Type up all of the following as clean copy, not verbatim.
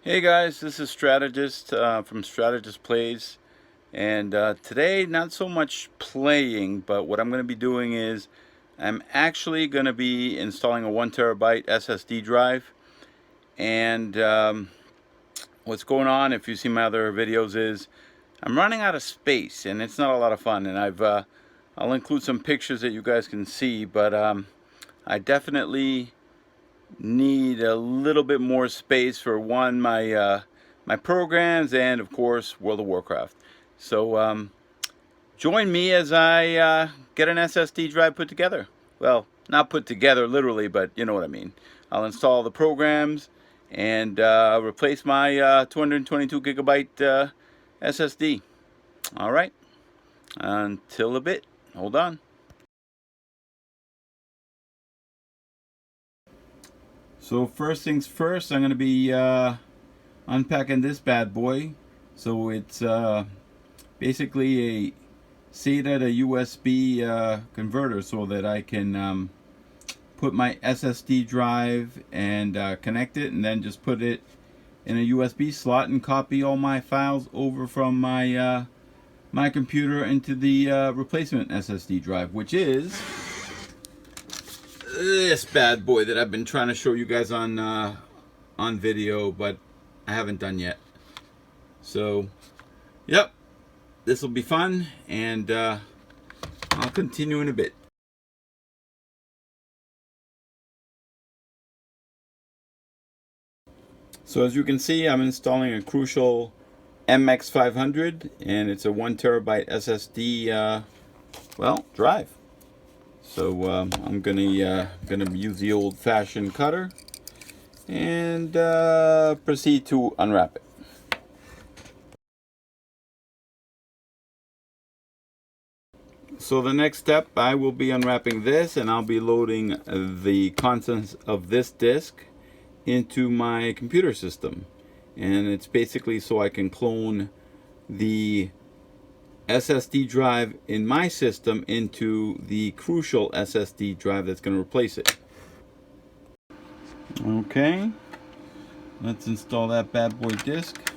Hey guys, this is Strategist from Strategist Plays, and today not so much playing, but what I'm going to be doing is I'm actually going to be installing a 1 terabyte SSD drive. And what's going on, if you see my other videos, is I'm running out of space, and it's not a lot of fun. And I'll include some pictures that you guys can see, but I definitely need a little bit more space for my programs, and of course World of Warcraft. So join me as I get an SSD drive put together. Well, not put together literally, but you know what I mean. I'll install the programs and replace my 222 gigabyte SSD. All right, until a bit. Hold on. So first things first, I'm going to be unpacking this bad boy. So it's basically a SATA to USB converter, so that I can put my SSD drive and connect it, and then just put it in a USB slot and copy all my files over from my computer into the replacement SSD drive, which is this bad boy that I've been trying to show you guys on video, but I haven't done yet. So, yep, this will be fun, and I'll continue in a bit. So as you can see, I'm installing a Crucial MX500, and it's a 1 terabyte SSD drive. So I'm gonna use the old-fashioned cutter and proceed to unwrap it. So the next step, I will be unwrapping this, and I'll be loading the contents of this disk into my computer system. And it's basically so I can clone the SSD drive in my system into the Crucial SSD drive that's going to replace it. Okay, let's install that bad boy disk.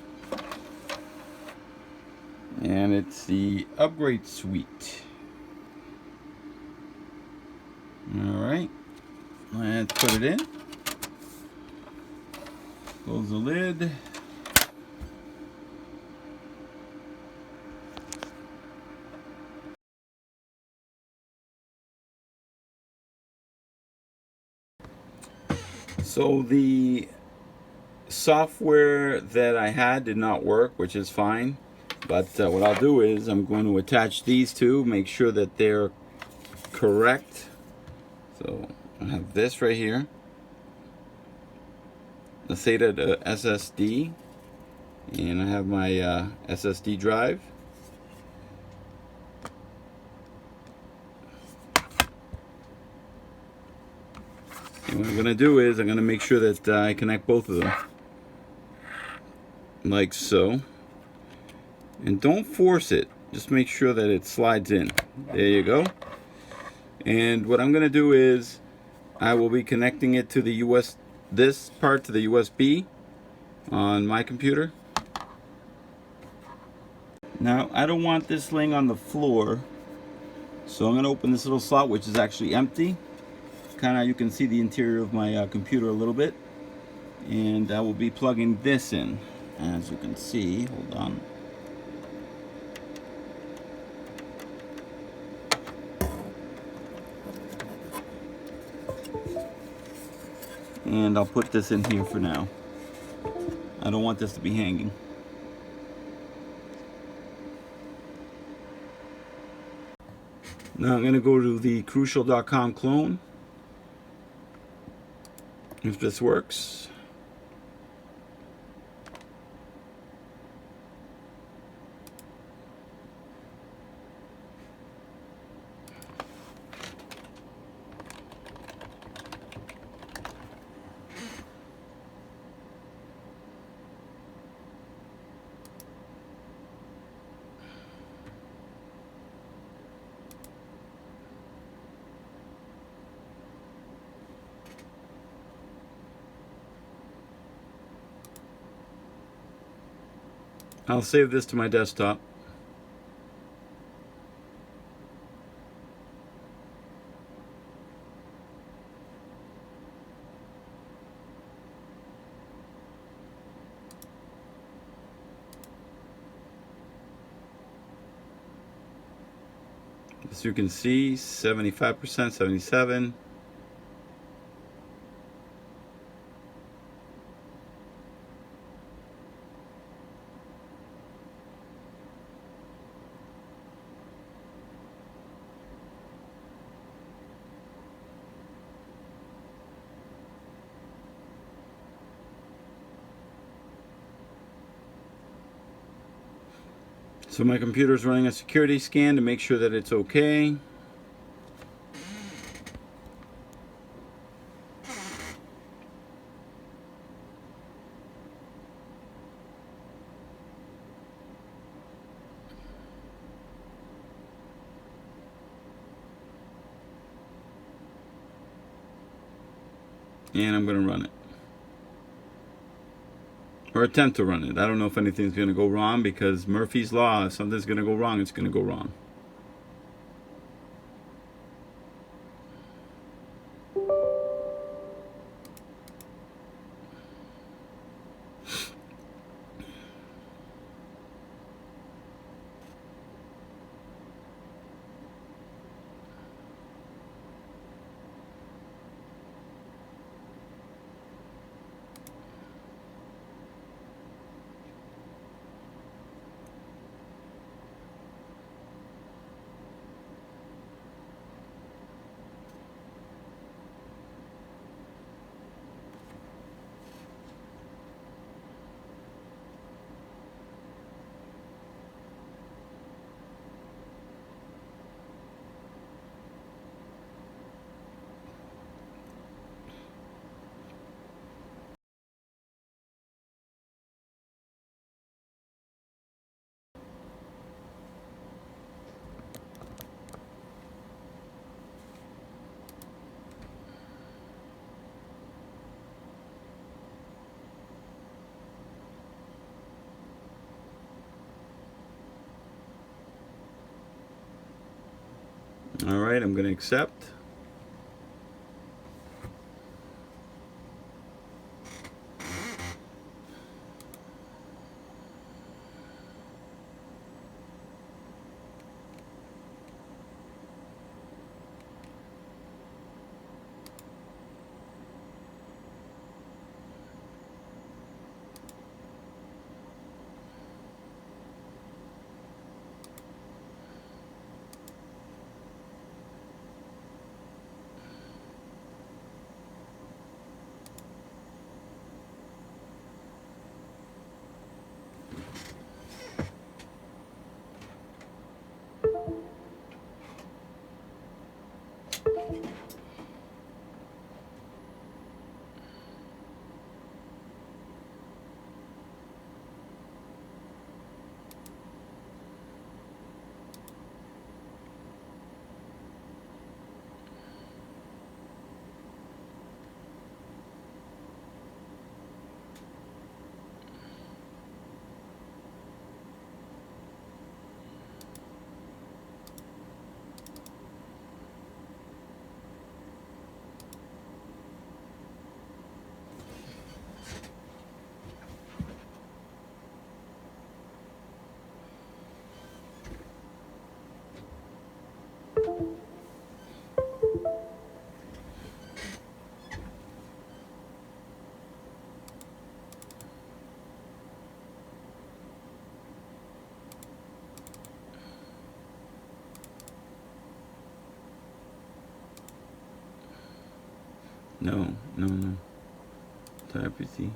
And it's the upgrade suite. Alright, let's put it in. Close the lid. So the software that I had did not work, which is fine. But what I'll do is I'm going to attach these two, make sure that they're correct. So I have this right here, the SATA to SSD, and I have my SSD drive. And what I'm going to do is I'm going to make sure that I connect both of them, like so. And don't force it, just make sure that it slides in. There you go. And what I'm going to do is I will be connecting it to the this part to the USB on my computer. Now I don't want this laying on the floor, so I'm going to open this little slot, which is actually empty. Kind of, you can see the interior of my computer a little bit, and I will be plugging this in. As you can see, hold on. And I'll put this in here for now. I don't want this to be hanging. Now I'm going to go to the Crucial.com clone, if this works. I'll save this to my desktop. As you can see, 75%, 77. So my computer is running a security scan to make sure that it's okay. And I'm going to run it. Or attempt to run it. I don't know if anything's going to go wrong, because Murphy's Law, if something's going to go wrong, it's going to go wrong. All right, I'm going to accept. No, no, no. Type PC.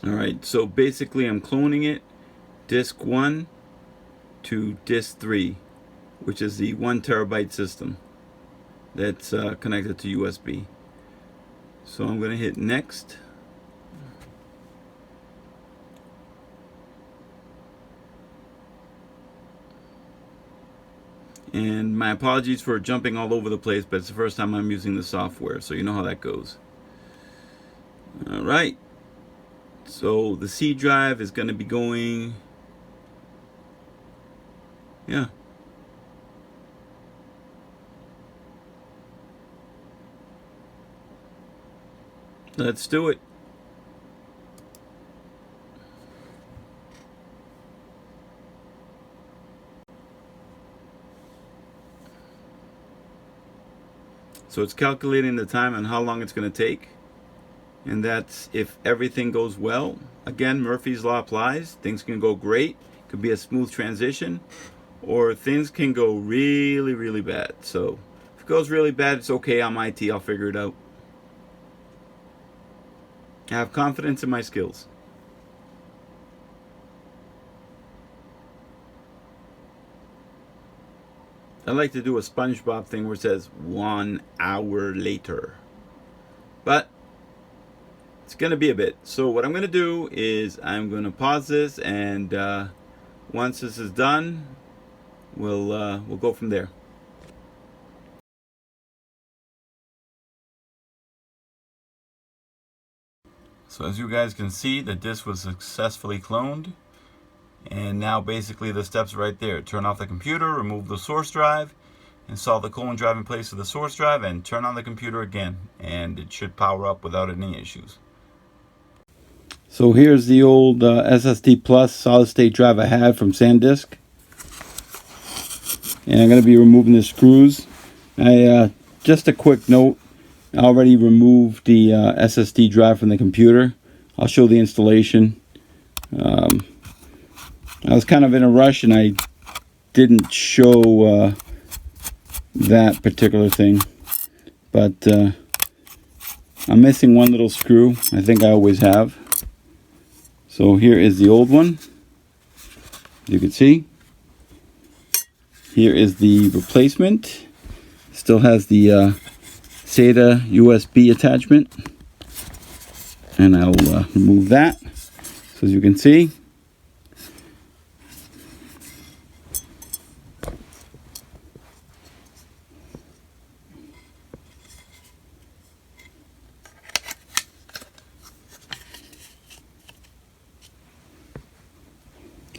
Alright, so basically I'm cloning it, disk 1 to disk 3, which is the 1 terabyte system that's connected to USB. So I'm going to hit next. And my apologies for jumping all over the place, but it's the first time I'm using the software, so you know how that goes. Alright, so the C drive is going to be going, yeah. Let's do it. So it's calculating the time and how long it's going to take. And that's if everything goes well. Again, Murphy's Law applies. Things can go great. It could be a smooth transition. Or things can go really, really bad. So if it goes really bad, it's okay. I'm IT. I'll figure it out. I have confidence in my skills. I like to do a SpongeBob thing where it says 1 hour later. But it's going to be a bit. So what I'm going to do is I'm going to pause this, and once this is done, we'll go from there. So as you guys can see, the disk was successfully cloned. And now basically the steps right there. Turn off the computer, remove the source drive, install the clone drive in place of the source drive, and turn on the computer again. And it should power up without any issues. So here's the old SSD Plus solid state drive I had from SanDisk. And I'm going to be removing the screws. Just a quick note, I already removed the SSD drive from the computer. I'll show the installation. I was kind of in a rush and I didn't show that particular thing. But I'm missing one little screw. I think I always have. So here is the old one. You can see. Here is the replacement. Still has the SATA USB attachment. And I'll remove that. So as you can see,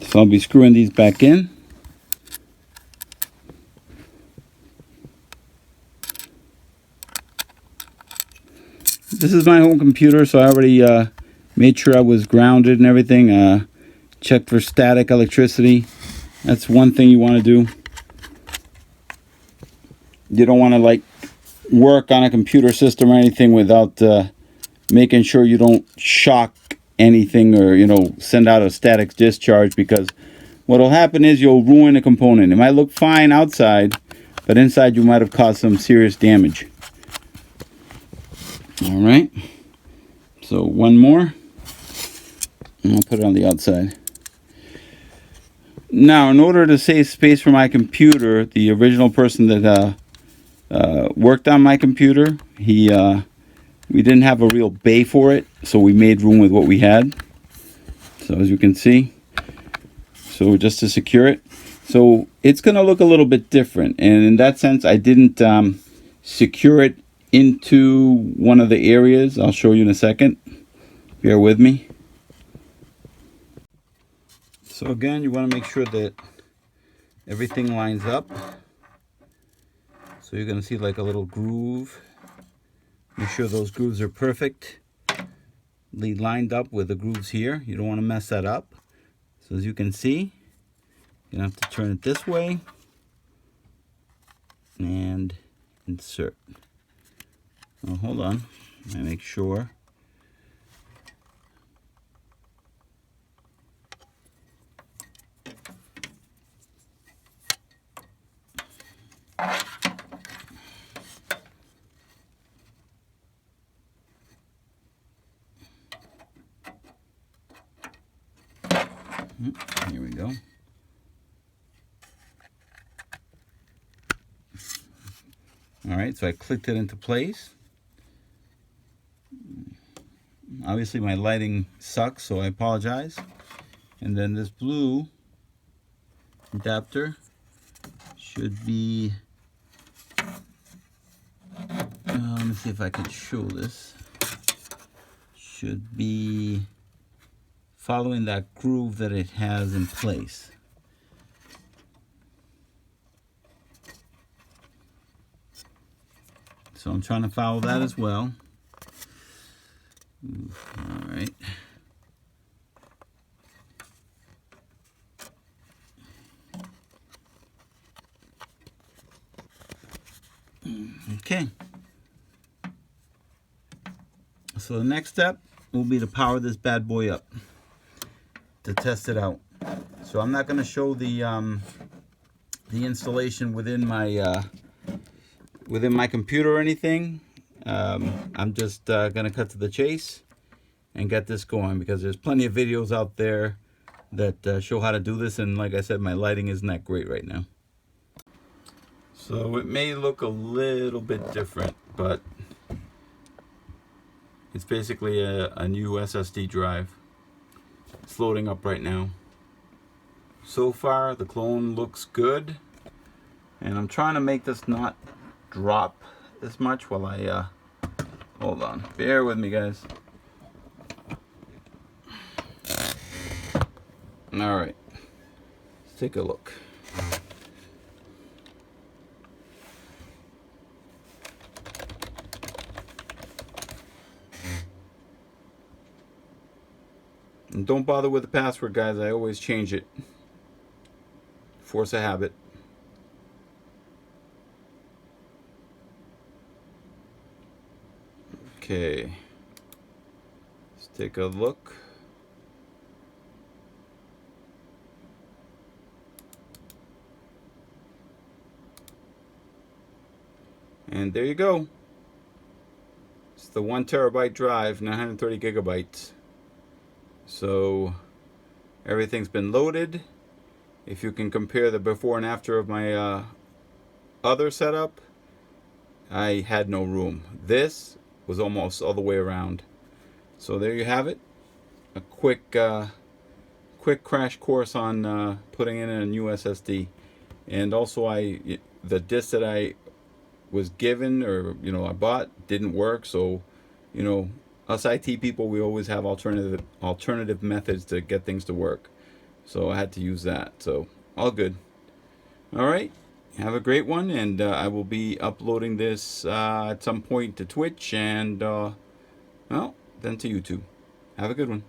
so I'll be screwing these back in. This is my home computer, so I already made sure I was grounded and everything. Checked for static electricity. That's one thing you want to do. You don't want to like work on a computer system or anything without making sure you don't shock anything or send out a static discharge, because what will happen is you'll ruin a component. It might look fine outside, but inside you might have caused some serious damage. All right, so one more, and I'll put it on the outside. Now, in order to save space for my computer, the original person that worked on my computer, he We didn't have a real bay for it, so we made room with what we had. So as you can see, so just to secure it. So it's going to look a little bit different. And in that sense, I didn't secure it into one of the areas. I'll show you in a second. Bear with me. So again, you want to make sure that everything lines up. So you're going to see like a little groove. Make sure those grooves are perfect. Lined up with the grooves here. You don't want to mess that up. So as you can see, you're going to have to turn it this way and insert. Oh, hold on. Let me make sure. Here we go. All right, so I clicked it into place. Obviously my lighting sucks, so I apologize. And then this blue adapter should be, let me see if I can show this. Should be following that groove that it has in place. So I'm trying to follow that as well. All right. Okay. So the next step will be to power this bad boy up to test it out. So I'm not going to show the installation within my computer or anything. I'm just going to cut to the chase and get this going, because there's plenty of videos out there that show how to do this, and like I said, my lighting isn't that great right now. So it may look a little bit different, but it's basically a new SSD drive. It's loading up right now. So far the clone looks good, and I'm trying to make this not drop as much while I hold on, bear with me guys. All right, let's take a look. And don't bother with the password, guys. I always change it. Force a habit. Okay. Let's take a look. And there you go. It's the 1 terabyte drive, 930 gigabytes. So everything's been loaded. If you can compare the before and after of my other setup, I had no room. This was almost all the way around. So there you have it. A quick crash course on putting in a new SSD. And also the disk that I was given, or I bought, didn't work. So us IT people, we always have alternative methods to get things to work. So I had to use that. So all good. All right, have a great one, and I will be uploading this at some point to Twitch and well, then to YouTube. Have a good one.